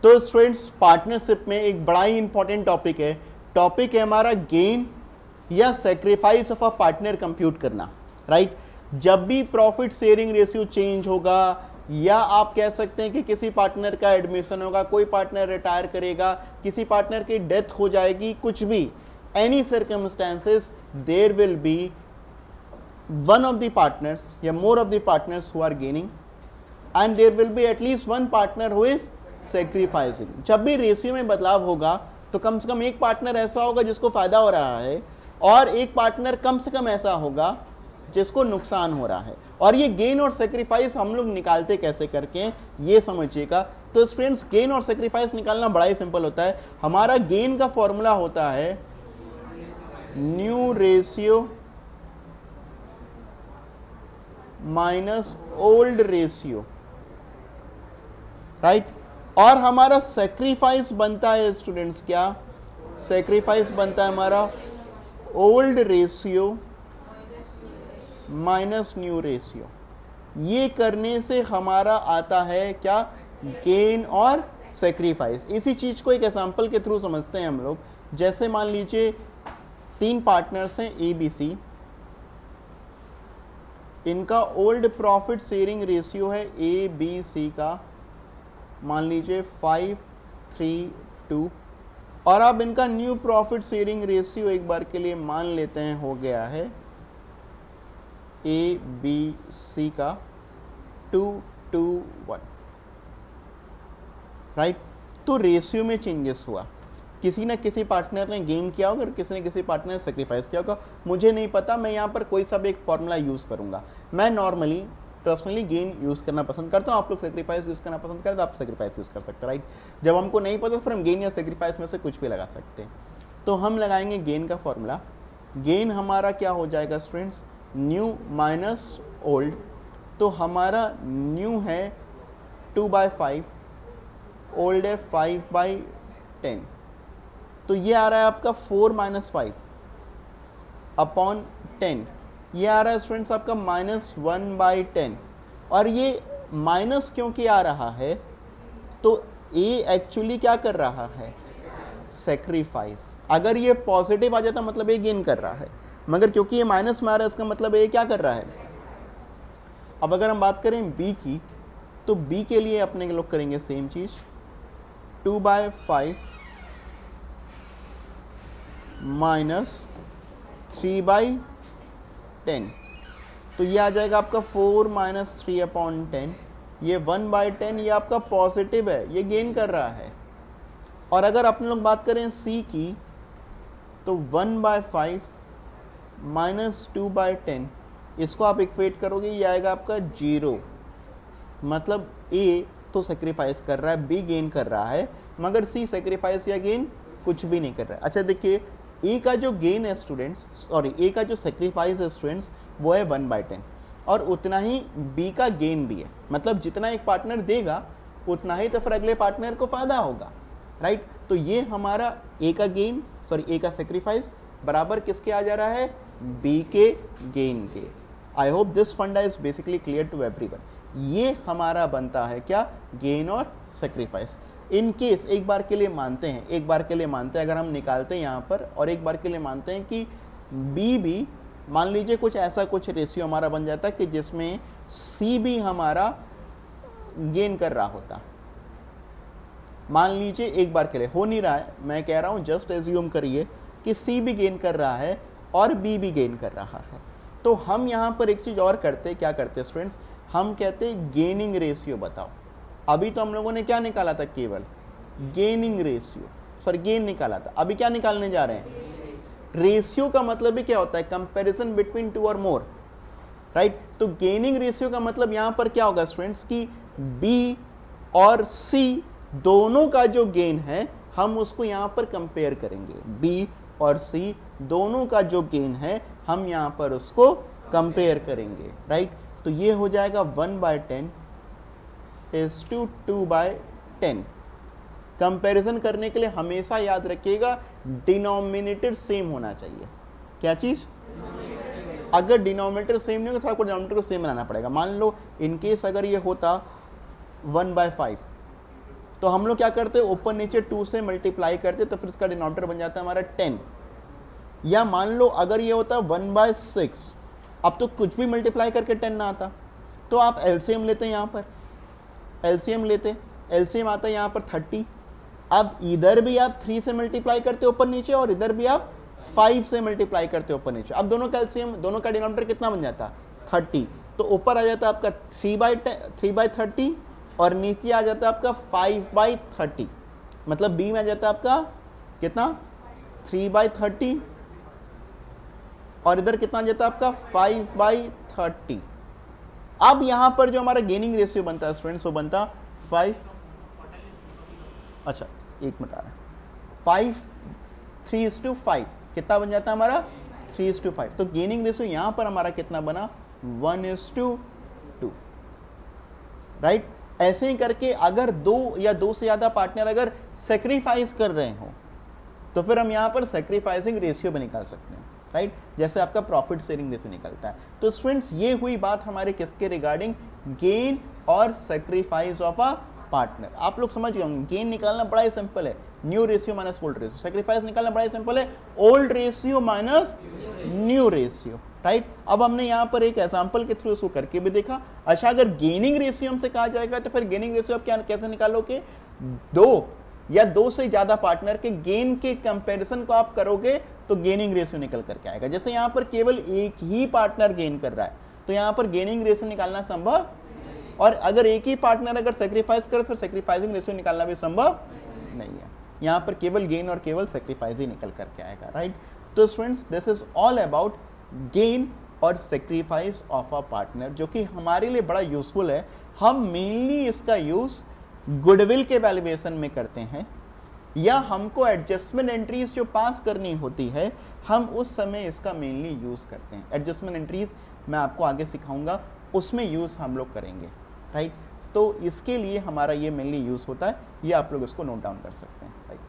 तो students partnership में एक बड़ा ही इंपॉर्टेंट टॉपिक है हमारा गेन या sacrifice of a partner compute करना, राइट। जब भी प्रॉफिट शेयरिंग रेशियो चेंज होगा या आप कह सकते हैं कि किसी पार्टनर का एडमिशन होगा, कोई पार्टनर रिटायर करेगा, किसी पार्टनर की डेथ हो जाएगी, कुछ भी any circumstances, there will be one of the partners या more of the partners who are gaining and there will be at least one partner who is sacrificing. जब भी रेशियो में बदलाव होगा तो कम से कम एक पार्टनर ऐसा होगा जिसको फायदा हो रहा है और एक पार्टनर कम से कम ऐसा होगा जिसको नुकसान हो रहा है। और ये गेन और सेक्रीफाइस हम लोग निकालते कैसे करके ये समझिएगा। तो फ्रेंड्स गेन और सेक्रीफाइस निकालना बड़ा ही सिंपल होता है। हमारा गेन का फॉर्मूला होता है new ratio minus old ratio, right. और हमारा सेक्रीफाइस बनता है स्टूडेंट्स, क्या सेक्रीफाइस बनता है हमारा old ratio minus new ratio. ये करने से हमारा आता है क्या, गेन और सेक्रीफाइस। इसी चीज को एक एग्जांपल के थ्रू समझते हैं हम लोग। जैसे मान लीजिए 3 पार्टनर्स हैं ए बी सी, इनका ओल्ड प्रॉफिट शेयरिंग रेशियो है ए बी सी का मान लीजिए 5:3:2 और अब इनका न्यू प्रॉफिट शेयरिंग रेशियो एक बार के लिए मान लेते हैं हो गया है ए बी सी का 2:1, राइट। तो रेशियो में चेंजेस हुआ, किसी ना किसी पार्टनर ने गेन किया होगा, किसी ने किसी पार्टनर ने सेक्रीफाइस किया होगा, मुझे नहीं पता। मैं यहाँ पर कोई सा भी एक फॉर्मूला यूज़ करूँगा। मैं नॉर्मली पर्सनली गेन यूज़ करना पसंद करता हूँ, आप लोग सेक्रीफाइस यूज़ करना पसंद करें तो आप सेक्रीफाइस यूज़ कर सकते हैं, राइट। जब हमको नहीं पता तो फिर हम गेन या सेक्रीफाइस में से कुछ भी लगा सकते हैं। तो हम लगाएंगे गेन का फॉर्मूला। गेन हमारा क्या हो जाएगा स्टूडेंट्स, न्यू माइनस ओल्ड। तो हमारा न्यू है 2/5, ओल्ड है 5/10। तो ये आ रहा है आपका 4 - 5 अपॉन 10। ये आ रहा है स्टूडेंट्स आपका -1/10। और ये माइनस क्योंकि आ रहा है, तो ए एक्चुअली क्या कर रहा है, सेक्रीफाइस। अगर ये पॉजिटिव आ जाता मतलब ये गेन कर रहा है, मगर क्योंकि ये माइनस में आ रहा है इसका मतलब ये क्या कर रहा है। अब अगर हम बात करें बी की, तो बी के लिए अपने लोग करेंगे सेम चीज, 2/5 माइनस 3/10। तो ये आ जाएगा आपका 4 - 3/10। ये 1/10 ये आपका पॉजिटिव है, ये गेन कर रहा है। और अगर अपन लोग बात करें सी की, तो 1/5 माइनस 2/10, इसको आप इक्वेट करोगे ये आएगा आपका 0। मतलब ए तो सेक्रीफाइस कर रहा है, बी गेन कर रहा है, मगर सी सेक्रीफाइस या गेन कुछ भी नहीं कर रहा है। अच्छा देखिए, ए का जो गेन है स्टूडेंट्स, सॉरी ए का जो सेक्रीफाइस है स्टूडेंट्स वो है 1/10 और उतना ही बी का गेन भी है। मतलब जितना एक पार्टनर देगा उतना ही तो फिर अगले पार्टनर को फायदा होगा, राइट। तो ये हमारा ए का गेन, सॉरी ए का सेक्रीफाइस बराबर किसके आ जा रहा है, बी के गेन के। I hope this funda is basically clear to everyone. ये हमारा बनता है क्या, गेन और सेक्रीफाइस। इन केस एक बार के लिए मानते हैं, अगर हम निकालते हैं यहाँ पर और एक बार के लिए मानते हैं कि बी भी मान लीजिए कुछ ऐसा कुछ रेशियो हमारा बन जाता है कि जिसमें सी भी हमारा गेन कर रहा होता। मान लीजिए एक बार के लिए हो नहीं रहा है, मैं कह रहा हूँ जस्ट एज्यूम करिए कि सी भी गेन कर रहा है और बी भी गेन कर रहा है। तो हम यहाँ पर एक चीज़ और करते, क्या करते स्टूडेंट्स, हम कहते गेनिंग रेशियो बताओ। अभी तो हम लोगों ने क्या निकाला था, केवल गेनिंग रेशियो, सॉरी गेन निकाला था। अभी क्या निकालने जा रहे हैं, रेशियो का मतलब ही क्या होता है, कंपैरिजन बिटवीन 2 और मोर, राइट। तो गेनिंग रेशियो का मतलब यहां पर क्या होगा स्टूडेंट्स कि बी और सी दोनों का जो गेन है हम उसको यहां पर कंपेयर करेंगे। बी और सी दोनों का जो गेन है हम यहां पर उसको कंपेयर करेंगे, राइट। तो ये हो जाएगा 1/10 इज टू 2/10। कंपैरिजन करने के लिए हमेशा याद रखिएगा डिनोमिनेटर सेम होना चाहिए। क्या चीज, अगर डिनोमिनेटर सेम नहीं होगा तो आपको डिनोमिनेटर को सेम बनाना पड़ेगा। मान लो इनकेस अगर ये होता 1/5 तो हम लोग क्या करते हैं, ऊपर नीचे 2 से मल्टीप्लाई करते, तो फिर इसका डिनोमिनेटर बन जाता है हमारा 10। या मान लो अगर ये होता 1/6, अब तो कुछ भी मल्टीप्लाई करके 10 ना आता, तो आप एलसीएम लेते हैं, यहाँ पर एलसीएम लेते, एलसीएम आता है यहाँ पर 30। अब इधर भी आप 3 से मल्टीप्लाई करते ऊपर नीचे, और इधर भी आप 5 से मल्टीप्लाई करते ऊपर नीचे। अब दोनों का एलसीएम, दोनों का डिनोमिनेटर कितना बन जाता, 30। तो ऊपर आ जाता है आपका 3/30, और नीचे आ जाता है आपका 5/30, मतलब बी में आ जाता है आपका कितना, 3/30, और इधर कितना आ जाता है आपका 5/30। अब यहां पर जो हमारा गेनिंग रेशियो बनता है स्टूडेंट्स, वो बनता 5, अच्छा एक मिनट आ रहा है, 3:5 कितना बन जाता है हमारा, 3:5। तो गेनिंग रेशियो यहां पर हमारा कितना बना, 1:2, राइट। ऐसे ही करके अगर 2 या 2 से ज्यादा पार्टनर अगर सेक्रीफाइस कर रहे हो, तो फिर हम यहां पर सेक्रीफाइसिंग रेशियो भी निकाल सकते हैं, राइट, जैसे आपका प्रॉफिट शेयरिंग रेशियो निकलता है। तो स्टूडेंट्स ये हुई बात हमारे किसके रिगार्डिंग, गेन और सेक्रीफाइस ऑफ अ पार्टनर। आप लोग समझ गए होंगे, गेन निकालना बड़ा ही सिंपल है, new ratio minus old ratio. Sacrifice निकालना बड़ा ही सिंपल है, old ratio minus new ratio, right. अब हमने यहाँ पर एक एग्जांपल के थ्रू इसको करके भी देखा। अच्छा, अगर गेनिंग रेशियो हमसे कहा जाएगा, तो फिर गेनिंग रेशियो आप क्या कैसे निकालोगे, 2 या 2 से ज्यादा पार्टनर के गेन के कंपैरिजन को आप करोगे तो गेनिंग रेशियो निकल करके आएगा। जैसे यहाँ पर केवल एक ही पार्टनर गेन कर रहा है, तो यहाँ पर गेनिंग रेशियो निकालना संभव, और अगर एक ही पार्टनर अगर सेक्रीफाइस करे, फिर सेक्रीफाइसिंग रेशियो निकालना भी संभव नहीं है। यहाँ पर केवल गेन और केवल सेक्रीफाइस ही निकल करके आएगा, राइट। तो students, this is all about gain और सेक्रीफाइस ऑफ अ पार्टनर, जो कि हमारे लिए बड़ा यूजफुल है। हम मेनली इसका यूज गुडविल के वैल्यूएशन में करते हैं, या हमको एडजस्टमेंट एंट्रीज जो पास करनी होती है, हम उस समय इसका मेनली यूज करते हैं। एडजस्टमेंट एंट्रीज मैं आपको आगे सिखाऊंगा, उसमें यूज हम लोग करेंगे, राइट। तो इसके लिए हमारा ये मेनली यूज होता है, ये आप लोग इसको नोट डाउन कर सकते हैं, राइट।